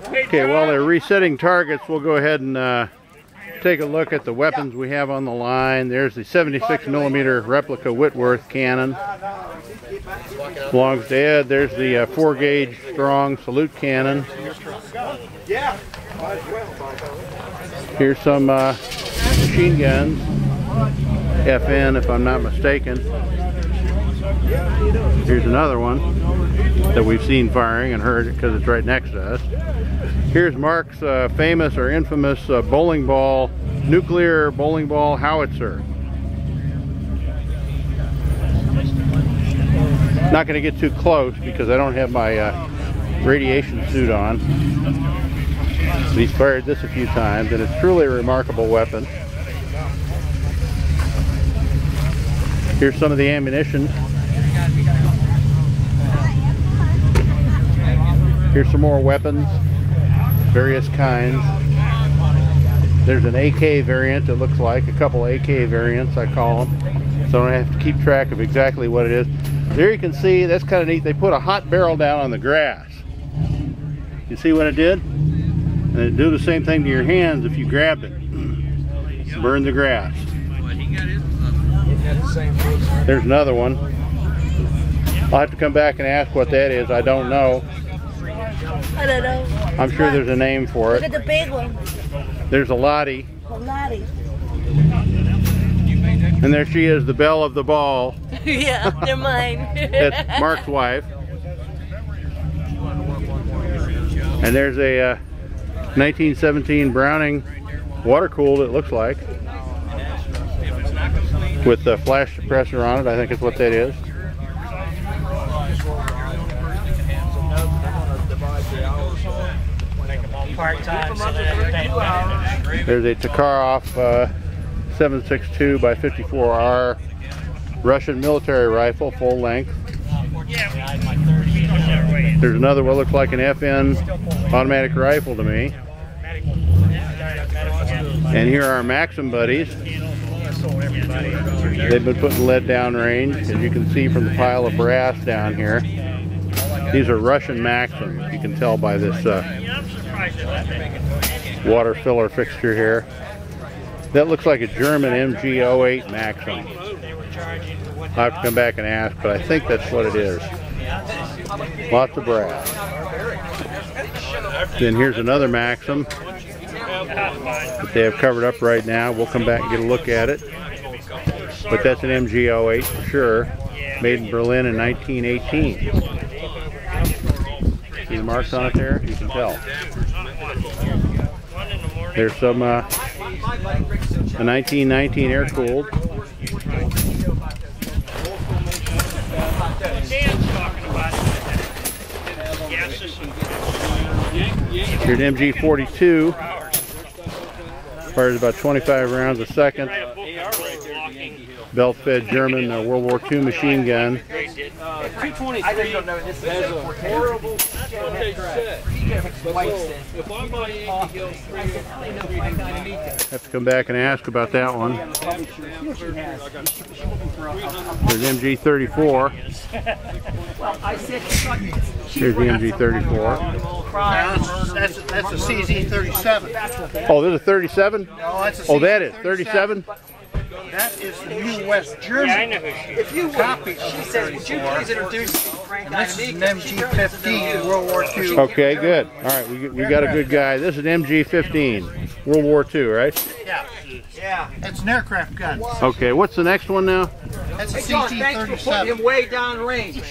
Okay, while they're resetting targets, we'll go ahead and take a look at the weapons we have on the line. There's the 76mm replica Whitworth cannon. Belongs to Ed. There's the 4-gauge strong salute cannon. Here's some machine guns, FN if I'm not mistaken. Here's another one that we've seen firing and heard because it's right next to us. Here's Mark's famous or infamous bowling ball, nuclear bowling ball howitzer. Not going to get too close because I don't have my radiation suit on. But he's fired this a few times and it's truly a remarkable weapon. Here's some of the ammunition. Here's some more weapons, various kinds. There's an AK variant, it looks like, a couple AK variants I call them, so I don't have to keep track of exactly what it is. There you can see, that's kind of neat, they put a hot barrel down on the grass. You see what it did? And it'd do the same thing to your hands if you grabbed it. Burn the grass. There's another one. I'll have to come back and ask what that is, I don't know. I don't know. I'm sure there's a name for it. Look at the big one. There's a Lottie. A Lottie. And there she is, the belle of the ball. Yeah, they're mine. That's Mark's wife. And there's a 1917 Browning water-cooled, it looks like, with a flash suppressor on it. I think is what that is. There's a Tokarev 7.62 by 54R Russian military rifle, full length. There's another what looks like an FN automatic rifle to me. And here are our Maxim buddies. They've been putting lead down range, as you can see from the pile of brass down here. These are Russian Maxims, you can tell by this water filler fixture here. That looks like a German MG08 Maxim. I'll have to come back and ask, but I think that's what it is. Lots of brass. Then here's another Maxim that they have covered up right now. We'll come back and get a look at it. But that's an MG08 for sure. Made in Berlin in 1918. See the marks on it there? You can tell. There's some a 1919 air-cooled. Here's an MG42. Fires about 25 rounds a second. Belt-fed German World War II machine gun. Have to come back and ask about that one. There's MG34. Here's the MG34. That's a CZ37. Oh, there's a 37? No, that's a CZ37. Oh, that is 37? That is the new West German. Yeah, I know who she is. If you copy of she says, would you please introduce Frank? This is an MG15 World War II. Okay, good. All right, we got a good guy. This is an MG15 World War II, right? Yeah. Yeah. It's an aircraft gun. Okay, what's the next one now? That's a CZ37. Him way down range.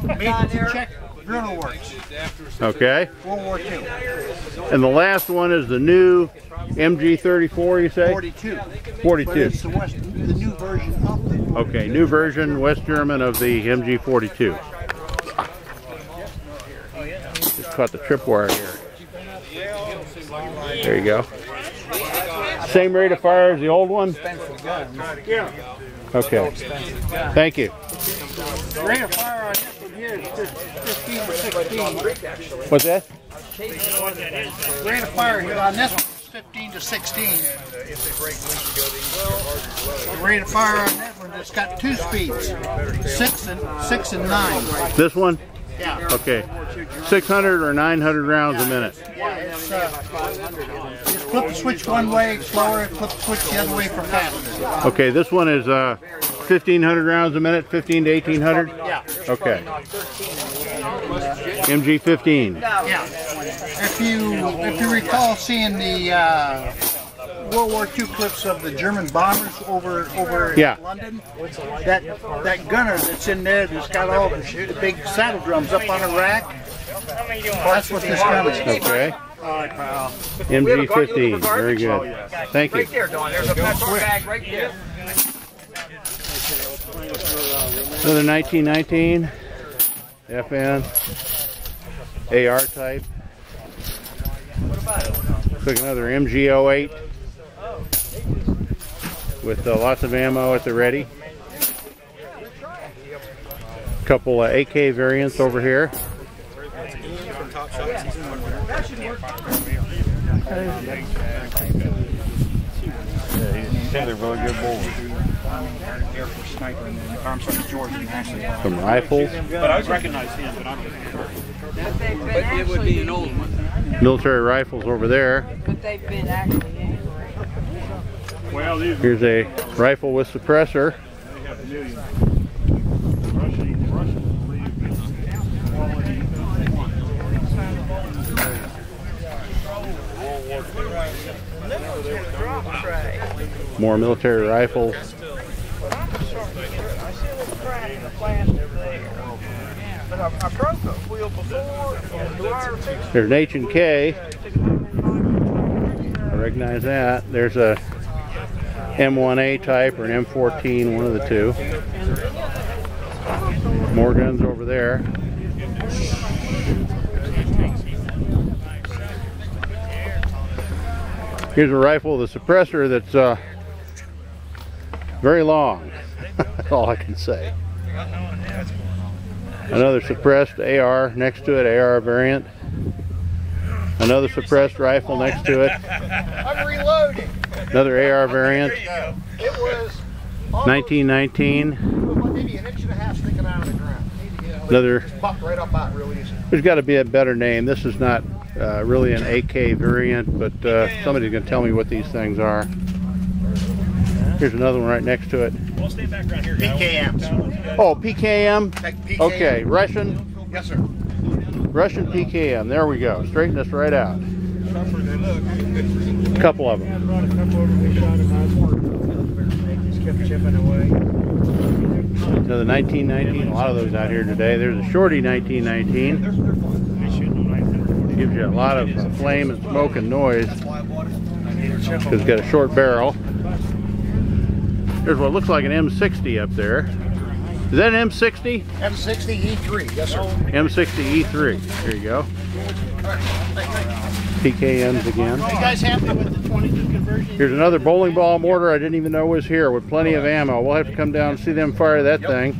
Made in Czech Bruno Works. Okay. World War II. And the last one is the new MG34, you say? 42. 42. But it's the new version of it. Okay, new version, West German of the MG42. Just caught the tripwire here. There you go. Same rate of fire as the old one? Yeah. Okay. Thank you. The rate of fire on this one here is 15 or 16. What's that? The rate of fire here on this one is 15 to 16. The rate of fire on that one, it's got two speeds, 6 and 9. This one? Yeah. Okay. 600 or 900 rounds a minute. Yeah, it's, just flip the switch one way slower, flip the switch the other way for faster. Okay, this one is 1,500 rounds a minute, 15 to 1,800? Yeah. Okay. MG15. Yeah. If you recall seeing the World War II clips of the German bombers over Yeah. in London, that gunner that's in there that's got all the big saddle drums up on a rack, that's what this gun is. Okay. MG15. Very good. Thank you. Right there, Don. There's a petrol bag right there. Another 1919 FN AR type. Looks like another MG08 with lots of ammo at the ready. Couple AK variants over here. They're really good boys. Some rifles. But I recognize him, but I don't. But it would be an old one. Military rifles over there. But they've been actually. Well, these Here's a rifle with suppressor. More military rifles. There's an H&K. I recognize that. There's a M1A type or an M14, one of the two. More guns over there. Here's a rifle with a suppressor that's very long. That's all I can say. Another suppressed AR next to it, AR variant. Another suppressed rifle next to it. I'm reloading. Another AR variant. It was 1919. maybe an inch and a half sticking out of the ground. Another. Buck right up out real easy. There's got to be a better name. This is not really an AK variant, but somebody's going to tell me what these things are. Here's another one right next to it. We'll stay back around here. PKMs. Oh, PKM? PKM. Okay, Russian. Yes, sir. Russian PKM. There we go. Straighten this right out. A couple of them. Another 1919. A lot of those out here today. There's a shorty 1919. Gives you a lot of flame and smoke and noise because it's got a short barrel. There's what looks like an M60 up there. Is that an M60? M60 E3. Yes, sir. M60 E3. There you go. PKMs again. You guys happy with the 22 conversion? Here's another bowling ball mortar I didn't even know was here with plenty of ammo. We'll have to come down and see them fire that thing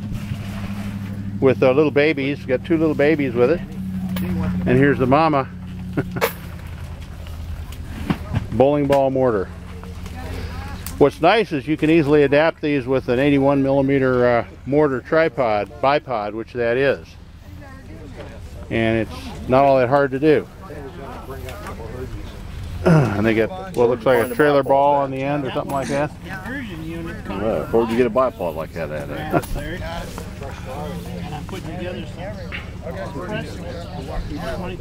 with little babies. Got two little babies with it. And here's the mama. Bowling ball mortar. What's nice is you can easily adapt these with an 81mm mortar tripod, bipod, which that is. And it's not all that hard to do. And they got what looks like a trailer ball on the end or something like that. Well, where'd you get a bipod like that at?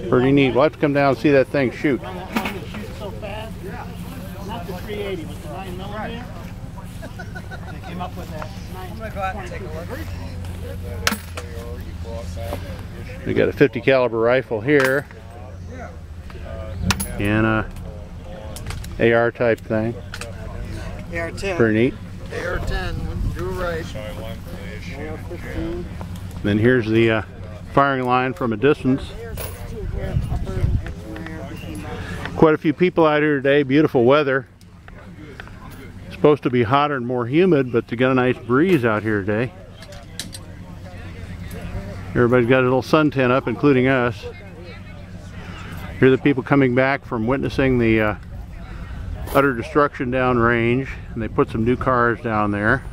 Pretty neat. We'll have to come down and see that thing shoot. Not the 380, but the 9mm. They came up with that. I'm going to go out and take a look. We got a 50 caliber rifle here. And a AR type thing. AR-10. Pretty neat. AR-10. Do right. Then here's the firing line from a distance. Quite a few people out here today. Beautiful weather. It's supposed to be hotter and more humid, but they got a nice breeze out here today. Everybody's got a little suntan up, including us. Here are the people coming back from witnessing the utter destruction downrange, and they put some new cars down there.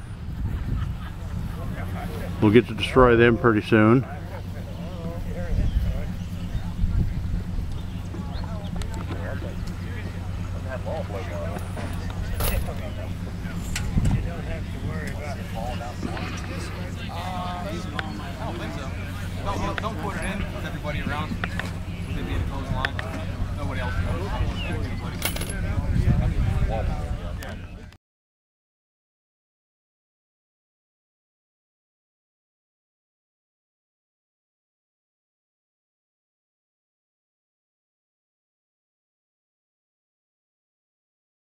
We'll get to destroy them pretty soon.